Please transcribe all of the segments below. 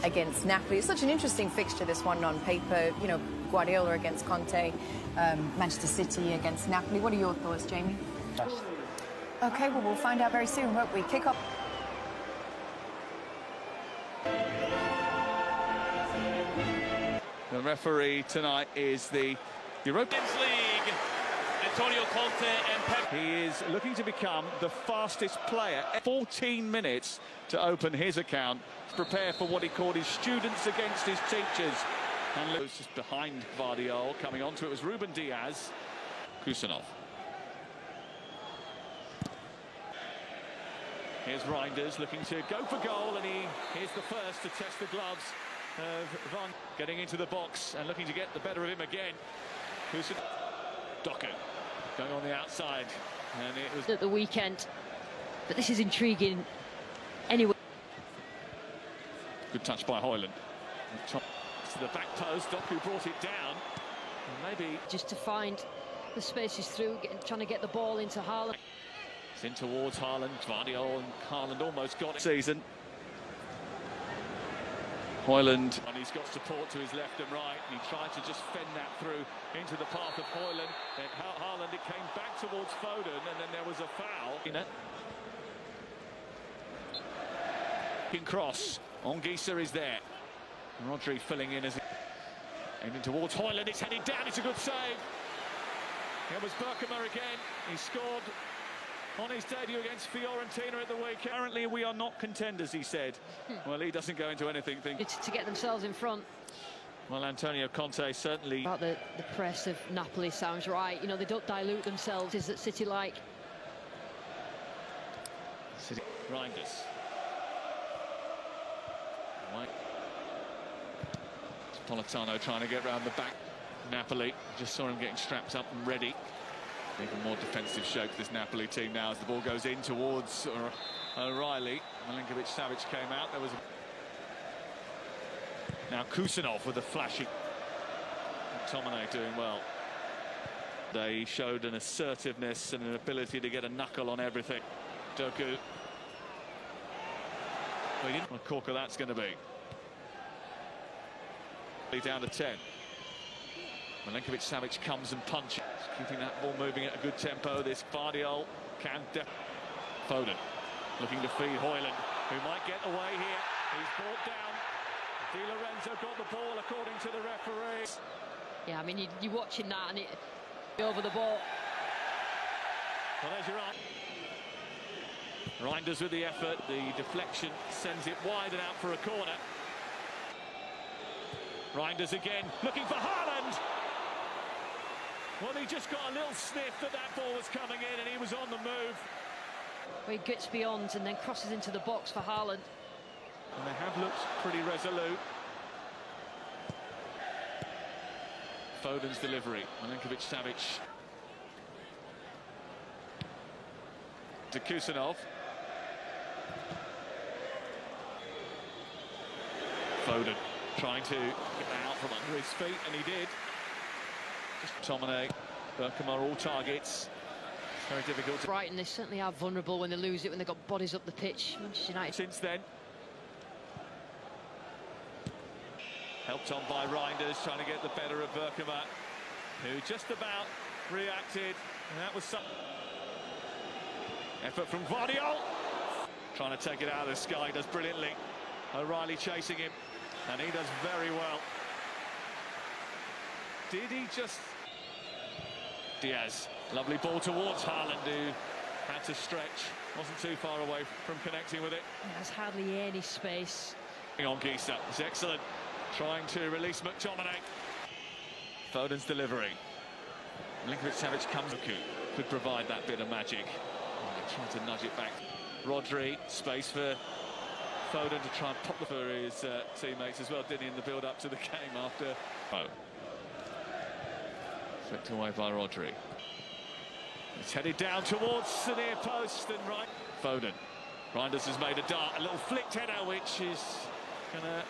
against Napoli. It's such an interesting fixture, this one on paper. You know, Guardiola against Conte, Manchester City against Napoli. What are your thoughts, Jamie? Okay, well, we'll find out very soon, won't we? Kick off. The referee tonight is the Europa Champions League. Antonio Conte and Pep. He is looking to become the fastest player. 14 minutes to open his account, to prepare for what he called his students against his teachers. And Lewis just behind Guardiola, coming onto it was Ruben Diaz. Kusanov. Here's Reinders looking to go for goal, and here's the first to test the gloves of Van. Getting into the box and looking to get the better of him again. Kusanov. Doku going on the outside, and it was at the weekend, but this is intriguing anyway. Good touch by Højlund. To the back post, Doku brought it down. And maybe just to find the spaces through, trying to get the ball into Haaland. It's in towards Haaland. Guardiola and Haaland almost got it. Season. Højlund, and he's got support to his left and right, and he tried to just fend that through into the path of Højlund. And Haaland, it came back towards Foden, and then there was a foul. In cross, Ongisa is there. Rodri filling in as aiming towards Højlund. It's headed down. It's a good save. It was Berkema again. He scored on his debut against Fiorentina at the weekend. Currently, we are not contenders, he said. Well, he doesn't go into anything. To get themselves in front. Well, Antonio Conte certainly... About the press of Napoli sounds right. You know, they don't dilute themselves. Is that City like? City. Reinders. Right. Politano trying to get round the back. Napoli, just saw him getting strapped up and ready. Even more defensive shape this Napoli team now as the ball goes in towards O'Reilly. Milinković-Savić came out. There was now Kusanov with a flashing. McTominay doing well. They showed an assertiveness and an ability to get a knuckle on everything. Doku. What a corker that's going to be. Down to 10. Milinković-Savić comes and punches. Keeping that ball moving at a good tempo. This Guardiola can Foden looking to feed Højlund, who might get away here. He's brought down. Di Lorenzo got the ball according to the referee. Yeah, I mean, you're watching that and it over the ball. Well, there's your eye. Reinders with the effort. The deflection sends it wide and out for a corner. Reinders again, looking for Haaland. Well, he just got a little sniff that ball was coming in, and he was on the move. Where he gets beyond and then crosses into the box for Haaland. And they have looked pretty resolute. Foden's delivery. Milinković-Savić. To Kusanov. Foden trying to get out from under his feet, and he did. Tomine, Berkema, all targets. It's very difficult to... Brighton, they certainly are vulnerable when they lose it, when they've got bodies up the pitch. Manchester United. Since then. Helped on by Reinders, trying to get the better of Berkema, who just about reacted, and that was some... Effort from Guardiola. Trying to take it out of the sky, does brilliantly. O'Reilly chasing him, and he does very well. Did he just... Diaz, lovely ball towards Haaland, who had to stretch. Wasn't too far away from connecting with it. There's hardly any space. On Gisa, it's excellent. Trying to release McTominay. Foden's delivery. Milinković-Savić comes. Could provide that bit of magic. Trying to nudge it back. Rodri, space for Foden to try and pop the for his teammates as well, didn't he, in the build-up to the game after... Oh. Flicked away by Rodri. It's headed down towards the near post and right. Foden. Reinders has made a dart, a little flicked header, which is gonna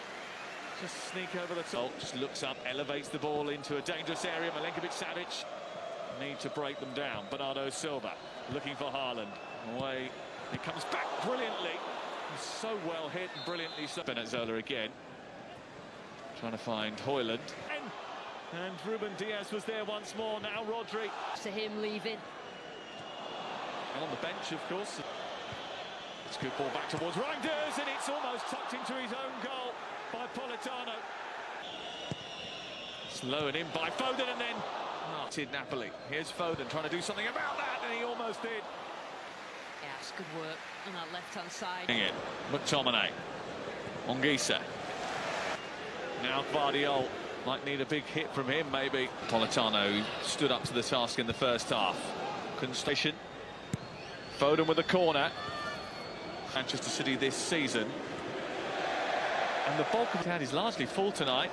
just sneak over the top. Just looks up, elevates the ball into a dangerous area. Milinković-Savić need to break them down. Bernardo Silva looking for Haaland. Away. It comes back brilliantly. He's so well hit and brilliantly. Benazzola again. Trying to find Højlund. And Ruben Diaz was there once more. Now Rodri. To him leaving. And on the bench, of course. It's a good ball back towards Reinders, and it's almost tucked into his own goal by Politano. It's low and in by Foden, and then Napoli. Here's Foden trying to do something about that, and he almost did. Yeah, it's good work on that left-hand side. McTominay. Ongisa. Now Guardiola might need a big hit from him, maybe. Politano stood up to the task in the first half. Station. Foden with the corner. Manchester City this season. And the bulk of the crowd is largely full tonight.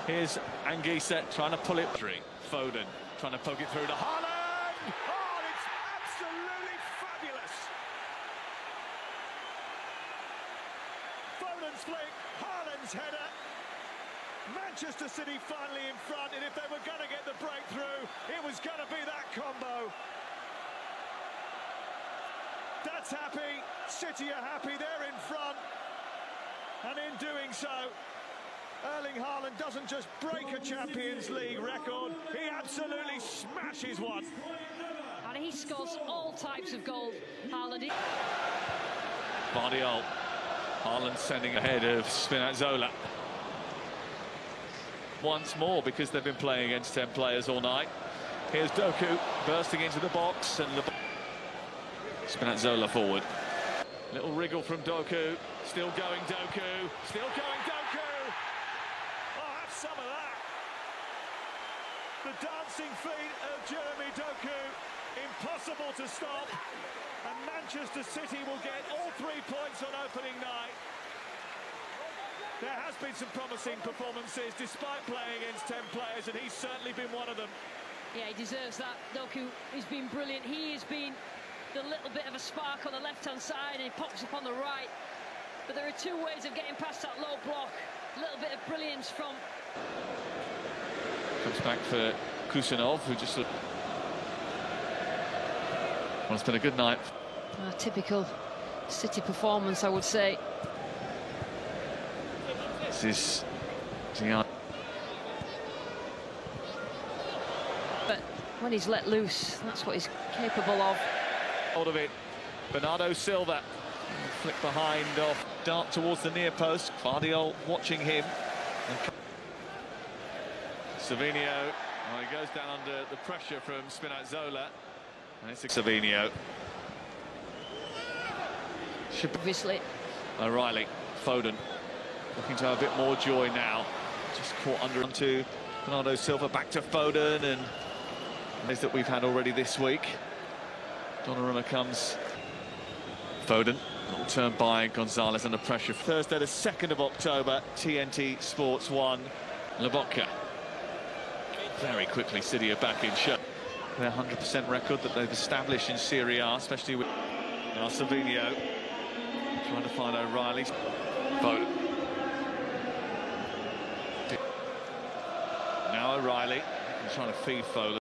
Here's Ongisa trying to pull it through. Foden trying to poke it through to Haaland. Oh, it's absolutely fabulous. Foden's flick, Haaland's header. Manchester City finally in front, and if they were going to get the breakthrough, it was going to be that combo. That's happy. City are happy. They're in front. And in doing so, Erling Haaland doesn't just break a Champions League record, he absolutely smashes one. And he scores all types of goals, Haaland. Guardiola. Haaland sending ahead of Spinazzola. Once more, because they've been playing against 10 players all night. Here's Doku bursting into the box, and Spinazzola forward. Little wriggle from Doku. Still going Doku. Still going Doku. Oh, have some of that. The dancing feet of Jeremy Doku. Impossible to stop. And Manchester City will get all 3 points on opening night. There has been some promising performances despite playing against 10 players, and he's certainly been one of them. Yeah, he deserves that. Doku has been brilliant. He has been the little bit of a spark on the left-hand side, and he pops up on the right. But there are 2 ways of getting past that low block. A little bit of brilliance from... Comes back for Kusanov, who just... Well, it's been a good night. A typical City performance, I would say. This is Gianluigi. But when he's let loose, that's what he's capable of. Hold of it. Bernardo Silva. Flick behind off. Dart towards the near post. Guardiola watching him. Savinho. Well, he goes down under the pressure from Spinazzola. And it's Savinho. Obviously. O'Reilly. Foden. Looking to have a bit more joy now. Just caught under onto Bernardo Silva. Back to Foden, and those that we've had already this week. Donnarumma comes. Foden. Little turn by Gonzalez under pressure. Thursday, the 2nd of October. TNT Sports 1. Lobotka. Very quickly, City are back in show. Their 100% record that they've established in Serie A, especially with Savinho. Trying to find O'Reilly. Foden. Now O'Reilly. He's trying to feed Foden.